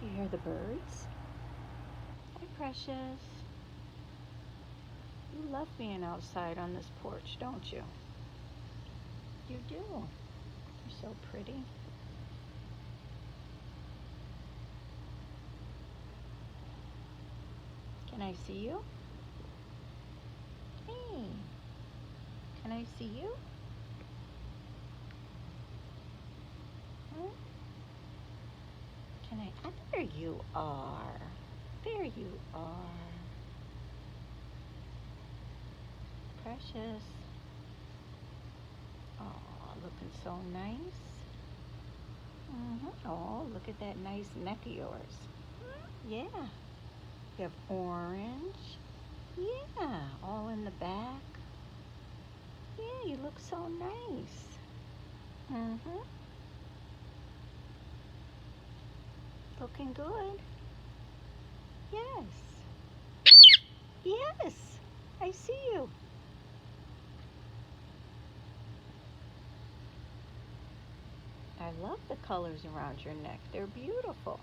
Do you hear the birds? Hi, Precious. You love being outside on this porch, don't you? You do. You're so pretty. Can I see you? Hey, can I see you? Hmm? Can I? There you are. There you are. Precious. Oh, looking so nice. Oh, look at that nice neck of yours. Yeah. You have orange. Yeah, all in the back. Yeah, you look so nice. Looking good. Yes. Yes. I see you. I love the colors around your neck. They're beautiful.